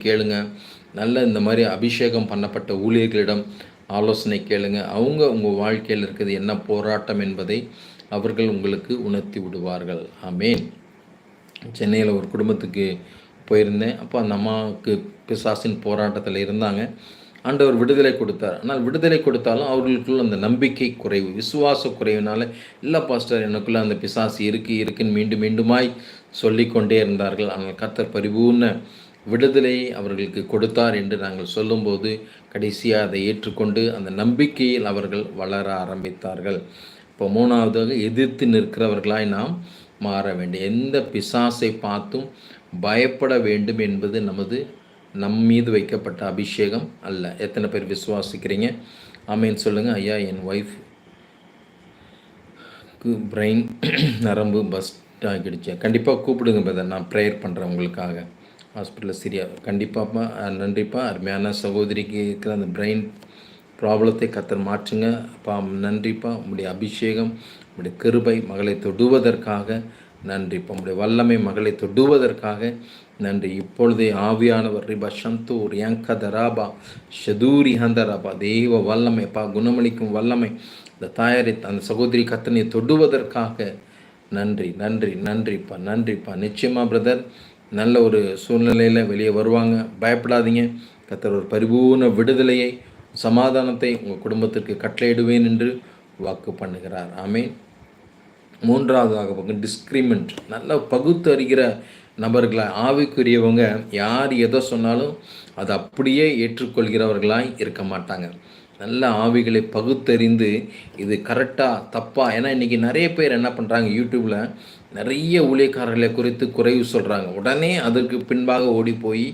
கேளுங்க. நல்ல இந்த மாதிரி அபிஷேகம் பண்ணப்பட்ட ஊழியர்களிடம் ஆலோசனை கேளுங்க. அவங்க உங்கள் வாழ்க்கையில் இருக்கிறது என்ன போராட்டம் என்பதை அவர்கள் உங்களுக்கு உணர்த்தி விடுவார்கள். ஆமேன். சென்னையில் ஒரு குடும்பத்துக்கு போயிருந்தேன். அப்போ அந்த அம்மாவுக்கு பிசாசின் போராட்டத்தில் இருந்தாங்க. ஆண்டவர் விடுதலை கொடுத்தார். ஆனால் விடுதலை கொடுத்தாலும் அவர்களுக்குள்ள அந்த நம்பிக்கை குறைவு, விசுவாச குறைவினால, இல்லை பாஸ்டர் எனக்குள்ளே அந்த பிசாசு இருக்குன்னு மீண்டும் மீண்டுமாய் சொல்லிக்கொண்டே இருந்தார்கள். ஆனால் கர்த்தர் பரிபூர்ண விடுதலையை அவர்களுக்கு கொடுத்தார் என்று நாங்கள் சொல்லும்போது கடைசியாக அதை ஏற்றுக்கொண்டு அந்த நம்பிக்கையில் அவர்கள் வளர ஆரம்பித்தார்கள். இப்போ மூணாவதாக எதிர்த்து நிற்கிறவர்களாய் நாம் மாற வேண்டும். எந்த பிசாசை பார்த்தும் பயப்பட வேண்டும் என்பது நம் மீது வைக்கப்பட்ட அபிஷேகம் அல்ல. எத்தனை பேர் விசுவாசிக்கிறீங்க? ஆமேன்னு சொல்லுங்கள். ஐயா, என் ஒய்ஃப்க்கு பிரெயின் நரம்பு பஸ்ட் ஆகிடுச்சு. கண்டிப்பாக கூப்பிடுங்க பிரதர், நான் ப்ரேயர் பண்ணுறேன் உங்களுக்காக. ஹாஸ்பிட்டலில் சரியா கண்டிப்பாப்பா. நன்றிப்பா. அருமையான சகோதரிக்கு இருக்கிற அந்த பிரெயின் ப்ராப்ளத்தை கர்த்தர் மாற்றுங்க. அப்பா நன்றிப்பா. உங்களுடைய அபிஷேகம், உங்களுடைய கிருபை மகளை தொடுவதற்காக நன்றிப்பா. உங்களுடைய வல்லமை மகளை தொடுவதற்காக நன்றி. இப்பொழுதே ஆவியானவர் ரிபா சந்தூர் யங்கதராபா ஷதூரி ஹந்தராபா தெய்வ வல்லமைப்பா, குணமளிக்கும் வல்லமை இந்த தாயாரை அந்த சகோதரி கத்தனை தொடுவதற்காக நன்றி நன்றி நன்றிப்பா நன்றிப்பா. நிச்சயமாக பிரதர் நல்ல ஒரு சூழ்நிலையில் வெளியே வருவாங்க. பயப்படாதீங்க. கர்த்தர் ஒரு பரிபூர்ண விடுதலையை, சமாதானத்தை உங்கள் குடும்பத்திற்கு கட்டளையிடுவேன் என்று வாக்கு பண்ணுகிறார். ஆமேன். மூன்றாவதாக பார்க்க டிஸ்கிரிமெண்ட், நல்லா பகுத்து அறிகிற நபர்களாய், ஆவிக்குரியவங்க யார் எதை சொன்னாலும் அதை அப்படியே ஏற்றுக்கொள்கிறவர்களாய் இருக்க மாட்டாங்க. நல்ல ஆவிகளை பகுத்தறிந்து இது கரெக்டாக தப்பா. ஏன்னா இன்றைக்கி நிறைய பேர் என்ன பண்ணுறாங்க, யூடியூப்பில் நிறைய ஊழியக்காரர்களை குறித்து குறைவு சொல்கிறாங்க. உடனே அதற்கு பின்பாக ஓடி போய்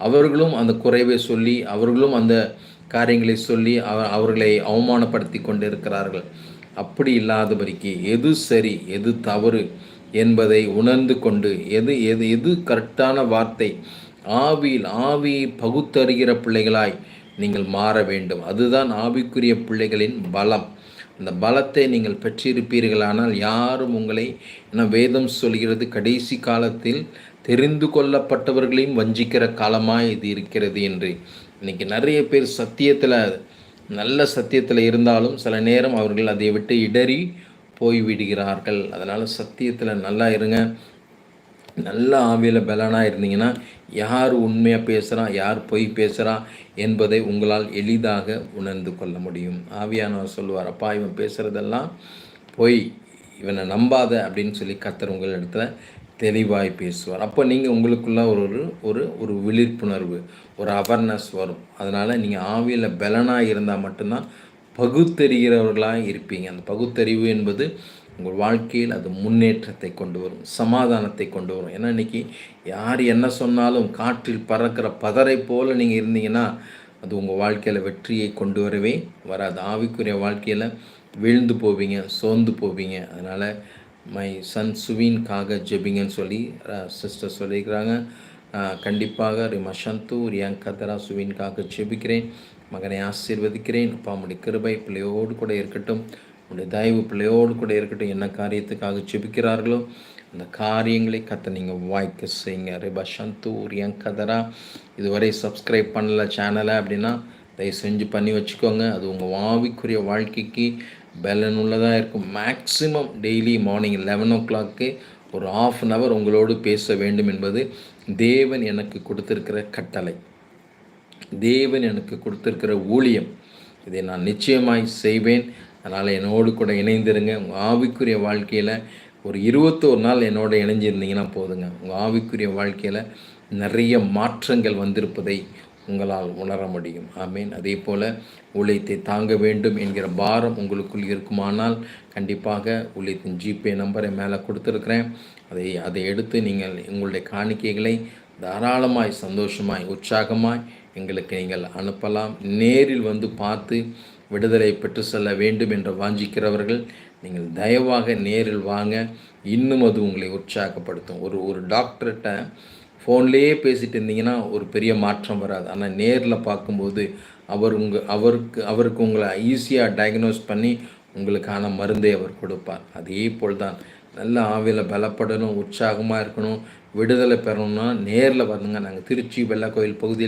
அவர்களும் அந்த குறைவை சொல்லி, அவர்களும் அந்த காரியங்களை சொல்லி அவர்களை அவமானப்படுத்தி கொண்டு இருக்கிறார்கள். அப்படி இல்லாதபடிக்கு எது சரி எது தவறு என்பதை உணர்ந்து கொண்டு எது எது எது கரெக்டான வார்த்தை, ஆவியை பகுத்தறிகிற பிள்ளைகளாய் நீங்கள் மாற வேண்டும். அதுதான் ஆவிக்குரிய பிள்ளைகளின் பலம். அந்த பலத்தை நீங்கள் பெற்றிருப்பீர்களானால் யாரும் உங்களை, வேதம் சொல்கிறது கடைசி காலத்தில் தெரிந்து கொள்ளப்பட்டவர்களையும் வஞ்சிக்கிற காலமாக இது இருக்கிறது என்று. இன்றைக்கி நிறைய பேர் நல்ல சத்தியத்தில் இருந்தாலும் சில நேரம் அவர்கள் அதை விட்டு இடறி போய்விடுகிறார்கள். அதனால் சத்தியத்தில் நல்லா இருங்க. நல்ல ஆவியில் பலனாக இருந்தீங்கன்னா யார் உண்மையாக பேசுகிறா, யார் பொய் பேசுகிறா என்பதை உங்களால் எளிதாக உணர்ந்து கொள்ள முடியும். ஆவியானவர் சொல்லுவார், அப்பா இவன் பேசுகிறதெல்லாம் பொய், இவனை நம்பாத அப்படின்னு சொல்லி கர்த்தர் உங்கள் இடத்துல தெளிவாய் பேசுவார். அப்போ நீங்கள் உங்களுக்குள்ள ஒரு விழிப்புணர்வு, ஒரு அவேர்னஸ் வரும். அதனால் நீங்கள் ஆவியில் பலனாக இருந்தால் மட்டும்தான் பகுத்தறிகிறவர்களாக இருப்பீங்க. அந்த பகுத்தறிவு என்பது உங்கள் வாழ்க்கையில் அது முன்னேற்றத்தை கொண்டு வரும், சமாதானத்தை கொண்டு வரும். ஏன்னா இன்றைக்கி யார் என்ன சொன்னாலும் காற்றில் பறக்கிற பதரை போல் நீங்கள் இருந்தீங்கன்னா அது உங்கள் வாழ்க்கையில் வெற்றியை கொண்டு வரவே வராது. ஆவிக்குரிய வாழ்க்கையில் விழுந்து போவீங்க, சோர்ந்து போவீங்க. அதனால் மை சன் சுவீன்காக ஜெபிங்கன்னு சொல்லி சிஸ்டர் சொல்லியிருக்கிறாங்க. கண்டிப்பாக ரிமஷந்து ரியாங்கதரா சுவீன்காக ஜெபிக்கிறேன். மகனை ஆசீர்வதிக்கிறேன். அப்பா உம்முடைய கிருபை பிள்ளையோடு கூட இருக்கட்டும், உடைய தயவு பிள்ளையோடு கூட இருக்கட்டும். என்ன காரியத்துக்காக ஜெபிக்கிறார்களோ அந்த காரியங்களை கத்த நீங்கள் வாய்க்க செய்யுங்க. ரிபா சந்து ரியாங்கதரா இதுவரை சப்ஸ்கிரைப் பண்ணல சேனலை அப்படின்னா தயவு செஞ்சு பண்ணி வச்சுக்கோங்க. அது உங்கள் ஆவிக்குரிய வாழ்க்கைக்கு பலனுள்ளதாக இருக்கும். மேக்ஸிமம் டெய்லி மார்னிங் 11 o'clock ஒரு ½ an hour உங்களோடு பேச வேண்டும் என்பது தேவன் எனக்கு கொடுத்திருக்கிற கட்டளை, தேவன் எனக்கு கொடுத்திருக்கிற ஊழியம். இதை நான் நிச்சயமாய் செய்வேன். அதனால் என்னோடு கூட இணைந்திருங்க. உங்கள் ஆவிக்குரிய வாழ்க்கையில் ஒரு 21 நாள் என்னோட இணைஞ்சிருந்தீங்கன்னா போதுங்க. உங்கள் ஆவிக்குரிய வாழ்க்கையில் நிறைய மாற்றங்கள் வந்திருப்பதை உங்களால் உணர முடியும். ஆமீன். அதே போல் ஊழியத்தை தாங்க வேண்டும் என்கிற பாரம் உங்களுக்குள் இருக்குமானால் கண்டிப்பாக ஊழியத்தின் ஜிபே நம்பரை மேலே கொடுத்துருக்குறேன். அதை எடுத்து நீங்கள் உங்களுடைய காணிக்கைகளை தாராளமாய், சந்தோஷமாய், உற்சாகமாய் எங்களுக்கு நீங்கள் அனுப்பலாம். நேரில் வந்து பார்த்து விடுதலை பெற்று செல்ல வேண்டும் என்று வாஞ்சிக்கிறவர்கள் நீங்கள் தயவாக நேரில் வாங்க. இன்னும் அது உங்களை உற்சாகப்படுத்தும். ஒரு டாக்டர்கிட்ட ஃபோன்லேயே பேசிகிட்டு இருந்தீங்கன்னா ஒரு பெரிய மாற்றம் வராது. ஆனால் நேரில் பார்க்கும்போது அவருக்கு உங்களை ஈஸியாக டயக்னோஸ் பண்ணி உங்களுக்கான மருந்தை அவர் கொடுப்பார். அதே போல் தான் நல்ல ஆவியில் பலப்படணும், உற்சாகமாக இருக்கணும், விடுதலை பெறணும்னா நேரில் வரணுங்க. நாங்கள் திருச்சி வெள்ளக்கோயில் பகுதியில்